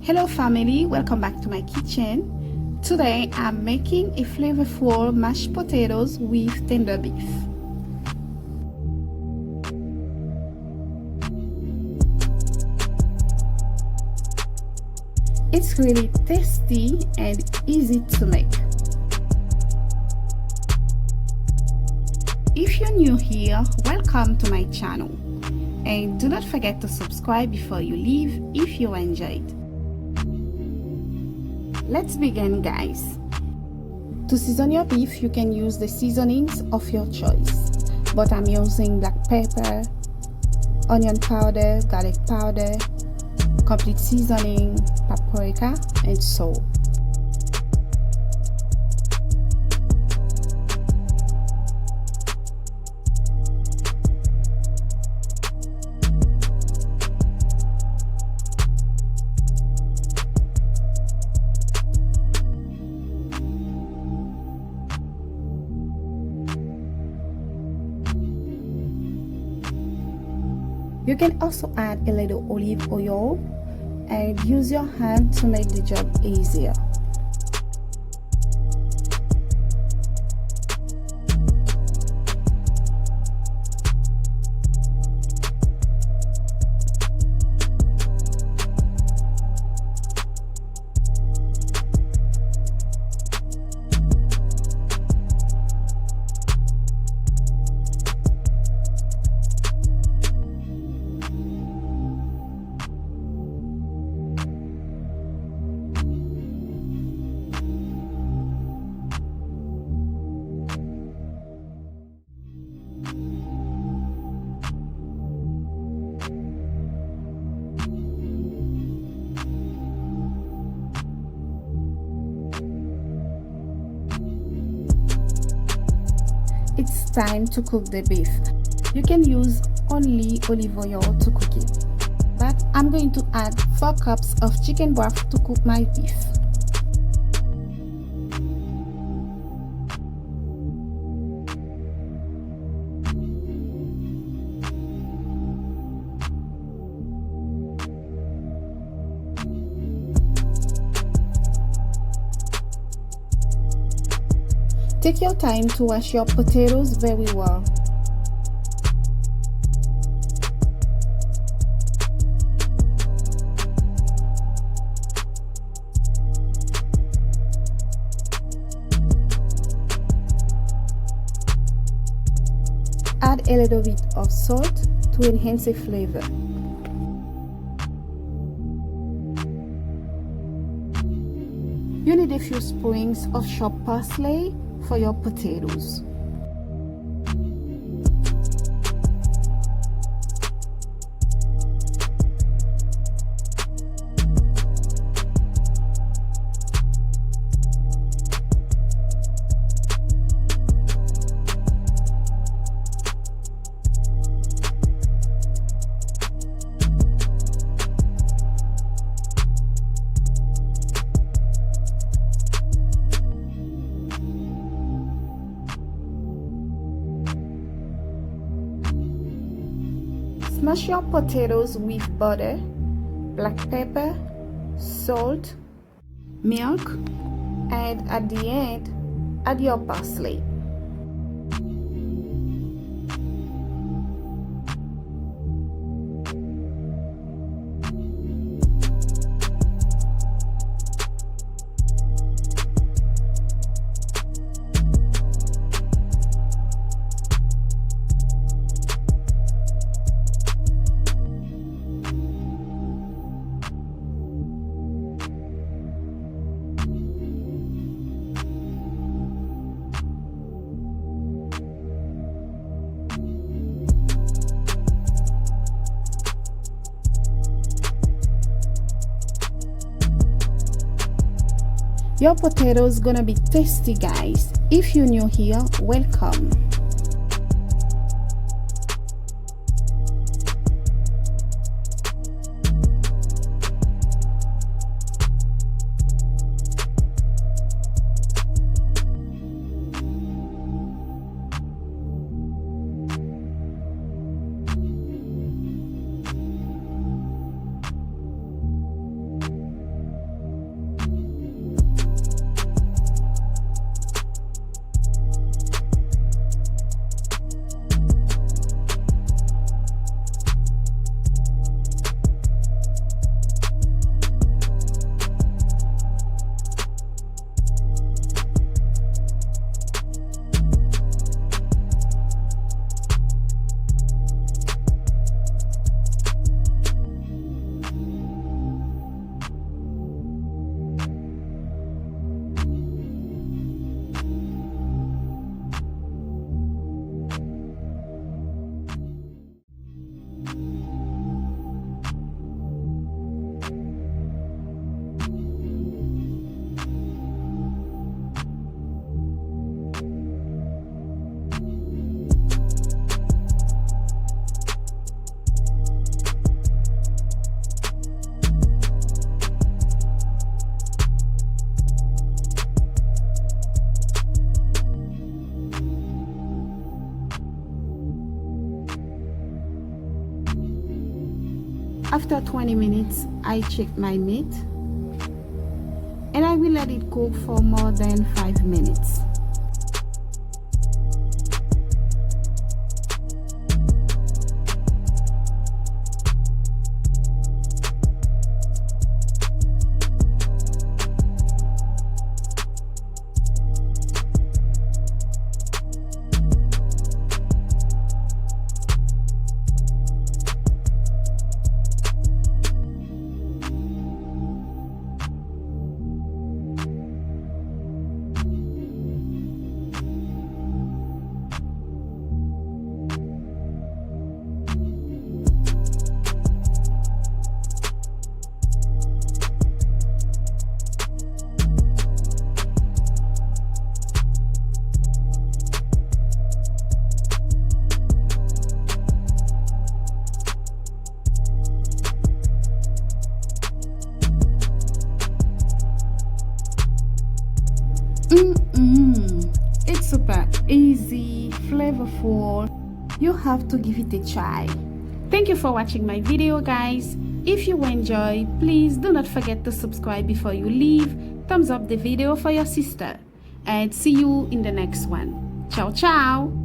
Hello family, welcome back to my kitchen. Today I'm making a flavorful mashed potatoes with tender beef. It's really tasty and easy to make. If you're new here, welcome to my channel. And do not forget to subscribe before you leave if you enjoyed. Let's begin, guys. To season your beef, you can use the seasonings of your choice, but I'm using black pepper, onion powder, garlic powder, complete seasoning, paprika, and salt. You can also add a little olive oil and use your hand to make the job easier. It's time to cook the beef. You can use only olive oil to cook it, but I'm going to add 4 cups of chicken broth to cook my beef. Take your time to wash your potatoes very well. Add a little bit of salt to enhance the flavor. You need a few sprigs of chopped parsley for your potatoes. Smash your potatoes with butter, black pepper, salt, milk, and at the end, add your parsley. Your potatoes gonna be tasty, guys. If you're new here, welcome. After 20 minutes, I check my meat and I will let it cook for more than 5 minutes. It's super easy, flavorful. You have to give it a try. Thank you for watching my video, guys. If you enjoy, please do not forget to subscribe before you leave. Thumbs up the video for your sister. And see you in the next one. Ciao, ciao.